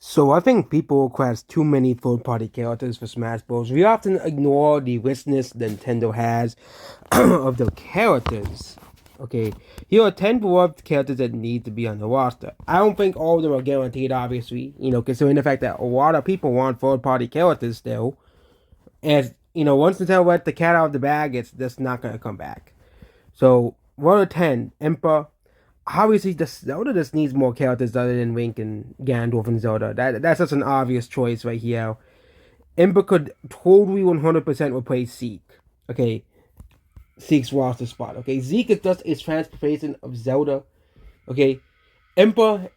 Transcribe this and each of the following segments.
So I think people request too many third-party characters for Smash Bros. We often ignore the richness Nintendo has of the characters. Okay, here are 10 beloved characters that need to be on the roster. I don't think all of them are guaranteed, obviously, considering the fact that a lot of people want third-party characters still. As, once Nintendo let the cat out of the bag, it's just not going to come back. So, one of 10, Impa, obviously the Zelda just needs more characters other than Link and Ganondorf and Zelda. That's just an obvious choice right here. Impa could totally 100% replace Zeke. Okay, Zeke's roster spot. Okay, Zeke is just a transportation of Zelda. Okay, Impa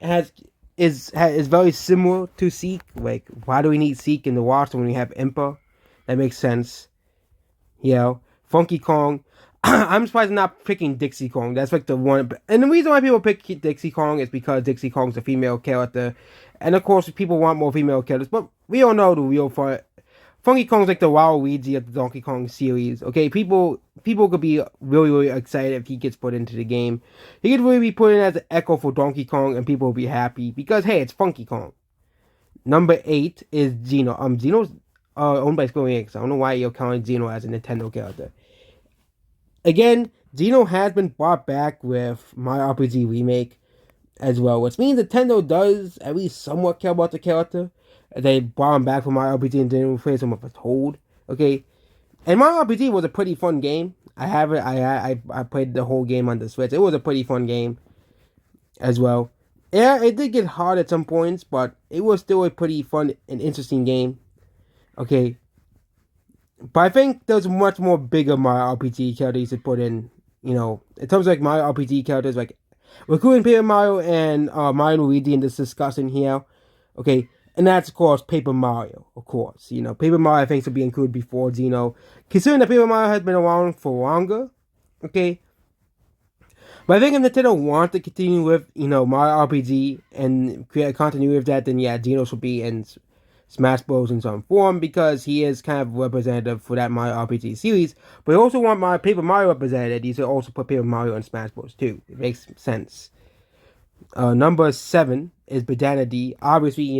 is very similar to Zeke. Like, why do we need Zeke in the roster when we have Impa? That makes sense. Funky Kong. I'm surprised I'm not picking Dixie Kong. That's like the one. And the reason why people pick Dixie Kong is because Dixie Kong's a female character. And of course, people want more female characters. But we all know the real fun. Funky Kong's like the Waluigi of the Donkey Kong series. Okay, people could be really, really excited if he gets put into the game. He could really be put in as an echo for Donkey Kong, and people will be happy because hey, it's Funky Kong. Number 8 is Geno. Geno's owned by Square Enix. I don't know why you're counting Geno as a Nintendo character. Again, Geno has been brought back with Mario RPG Remake as well, which means Nintendo does at least somewhat care about the character. They brought him back from Mario RPG and didn't replace him with a Toad. Okay, and Mario RPG was a pretty fun game. I have it. I played the whole game on the Switch. It was a pretty fun game as well. Yeah, it did get hard at some points, but it was still a pretty fun and interesting game. Okay, but I think there's much more bigger Mario RPG characters to put in. In terms of like Mario RPG characters, like we're including Paper Mario and Mario Luigi in this discussion here. Okay, and that's of course Paper Mario, of course. Paper Mario I think should be included before Xeno, considering that Paper Mario has been around for longer. Okay, but I think if Nintendo wants to continue with Mario RPG and create a continuity of that, then yeah, Xeno should be in Smash Bros. In some form because he is kind of representative for that Mario RPG series. But I also want my Paper Mario represented. You should also put Paper Mario in Smash Bros. Too. It makes sense. Number 7 is Banana D. Obviously,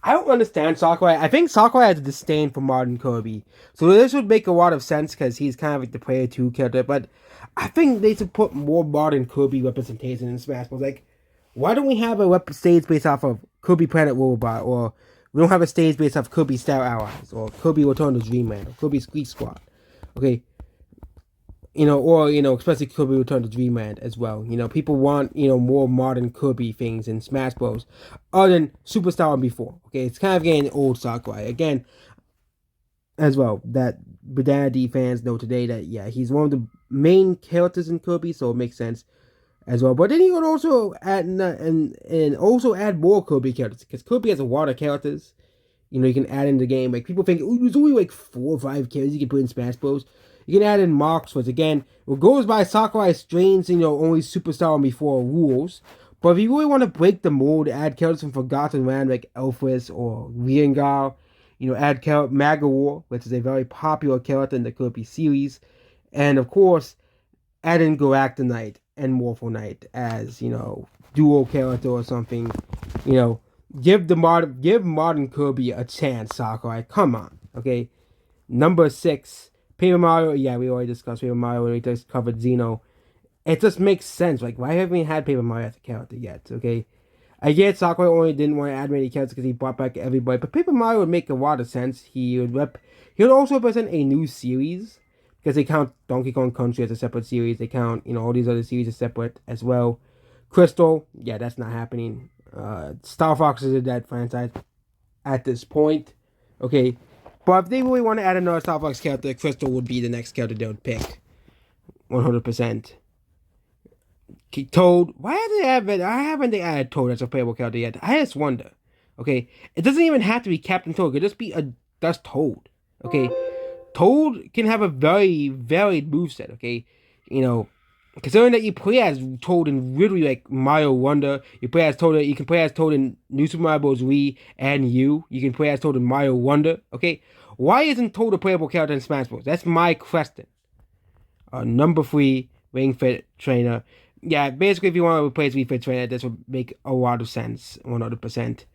I don't understand Sakurai. I think Sakurai has a disdain for modern Kirby. So this would make a lot of sense because he's kind of like the Player 2 character. But I think they should put more modern Kirby representation in Smash Bros. Like, why don't we have a stage based off of Kirby Planet Robot, or we don't have a stage based off Kirby Star Allies, or Kirby Return to Dreamland, or Kirby Squeak Squad? Okay, especially Kirby Return to Dreamland as well. People want more modern Kirby things in Smash Bros. Other than Superstar and before. Okay, it's kind of getting old Sakurai again, as well. That Banana D fans know today that yeah, he's one of the main characters in Kirby, so it makes sense as well. But then you could also add and also add more Kirby characters because Kirby has a lot of characters. You can add in the game. Like people think, there's only like 4 or 5 characters you can put in Smash Bros. You can add in Marks, which again, what goes by Sakurai's strange, only Superstar and before rules. But if you really want to break the mold, add characters from Forgotten Land like Elfris or Riengar, add Magawar, which is a very popular character in the Kirby series, and of course, add in Galactonite and Morphle Knight as dual character or something. Give modern Kirby a chance, Sakurai. Come on, okay. Number 6, Paper Mario. Yeah, we already discussed Paper Mario when we just covered Xeno. It just makes sense. Like, why haven't we had Paper Mario as a character yet? Okay, I get Sakurai only didn't want to add many characters because he brought back everybody, but Paper Mario would make a lot of sense. He would also represent a new series because they count Donkey Kong Country as a separate series. They count all these other series as separate as well. Crystal, yeah, that's not happening. Star Fox is a dead franchise at this point. Okay, but if they really want to add another Star Fox character, Crystal would be the next character they would pick. 100%. Toad, why haven't they added Toad as a playable character yet? I just wonder. Okay, it doesn't even have to be Captain Toad. It could just be just Toad. Okay, Toad can have a very varied moveset. Okay, considering that you play as Toad in literally like Mario Wonder, you can play as Toad in New Super Mario Bros. Wii and you can play as Toad in Mario Wonder. Okay, why isn't Toad a playable character in Smash Bros? That's my question. Number 3, Ring Fit Trainer. Yeah, basically, if you want to replace Wii Fit Trainer, this would make a lot of sense, 100%.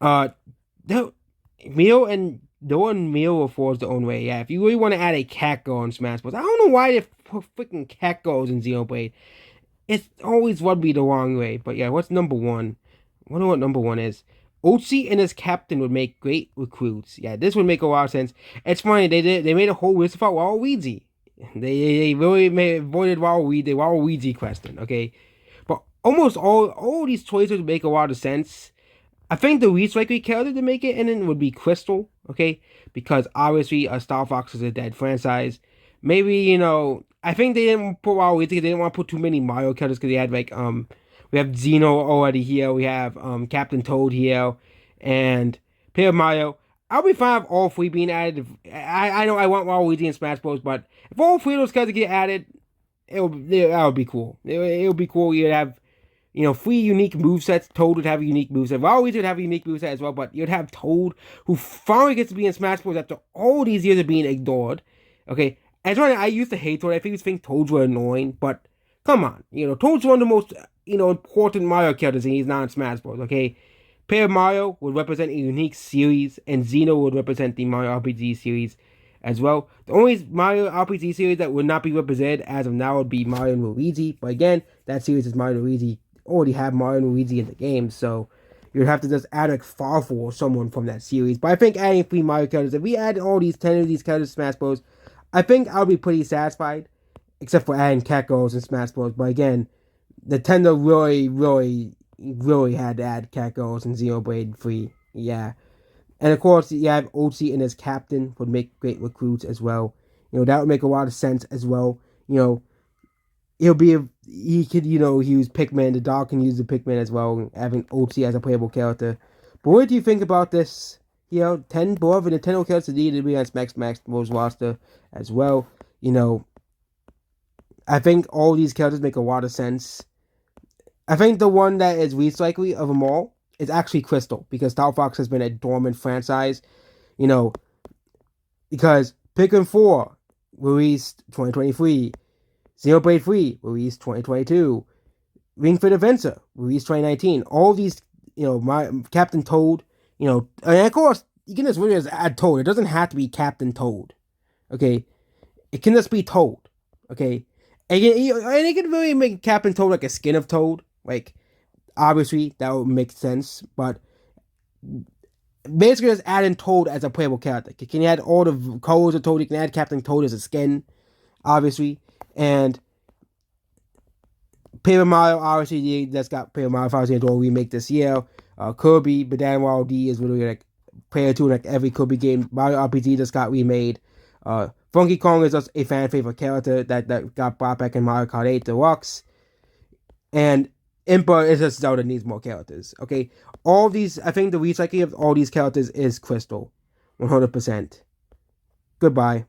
Uh, the Mew and Doing Mew will force their own way. Yeah, if you really want to add a cat girl in Smash Bros. I don't know why they put freaking cat girls in Xenoblade. It's always rubbed me the wrong way. But yeah, what's number one? I wonder what number one is. Oatchi and his captain would make great recruits. Yeah, this would make a lot of sense. It's funny, they made a whole list about Waluigi. They really avoided Waluigi question, okay? But almost all these choices would make a lot of sense. I think the least likely character to make it in it would be Crystal, okay? Because obviously, Star Fox is a dead franchise. Maybe, I think they didn't put Waluigi, they didn't want to put too many Mario characters because they had we have Xeno already here, we have Captain Toad here, and Paper Mario. I'll be fine with all three being added. I know I want Waluigi in Smash Bros, but if all three of those characters get added, that would be cool. It would be cool. You'd have three unique movesets. Toad would have a unique moveset. Waluigi would have a unique moveset as well, but you'd have Toad, who finally gets to be in Smash Bros. After all these years of being ignored. Okay, as one, I used to hate Toad. I used to think Toads were annoying, but come on, Toad's one of the most important Mario characters, and he's not in Smash Bros. Okay, Paper Mario would represent a unique series, and Xeno would represent the Mario RPG series as well. The only Mario RPG series that would not be represented as of now would be Mario and Luigi, but again, that series is Mario and Luigi already have Mario and Luigi in the game, so you'd have to just add like Farfel or someone from that series. But I think adding three Mario characters, if we add all these 10 of these characters to Smash Bros., I think I'll be pretty satisfied, except for adding Cat Girls in Smash Bros. But again, Nintendo really had to add Cat Girls and Xenoblade 3. Yeah. And of course, you have Oatchi and his captain would make great recruits as well. That would make a lot of sense as well. He could use Pikmin. The dog can use the Pikmin as well, having Oatchi as a playable character. But what do you think about this? 10 beloved Nintendo characters needed to be on Smash Bros. Roster as well. I think all these characters make a lot of sense. I think the one that is least likely of them all is actually Crystal, because Star Fox has been a dormant franchise, because Pikmin 4 released 2023, Xenoblade 3 released 2022, Ring Fit Adventure released 2019. All these, my Captain Toad, and of course, you can just really just add Toad. It doesn't have to be Captain Toad, okay? It can just be Toad, okay? And it can really make Captain Toad like a skin of Toad. Like, obviously, that would make sense, but basically just add in Toad as a playable character. You can add all the colors of Toad. You can add Captain Toad as a skin, obviously. And Paper Mario, obviously, that's got Paper Mario 5 Door remake this year. Kirby, Banana Wild D is literally like player 2 in like every Kirby game. Mario RPG just got remade. Funky Kong is just a fan favorite character that got brought back in Mario Kart 8 Deluxe. And Impa is just Zelda needs more characters. Okay, all these, I think the recycling of all these characters is Crystal, 100%. Goodbye.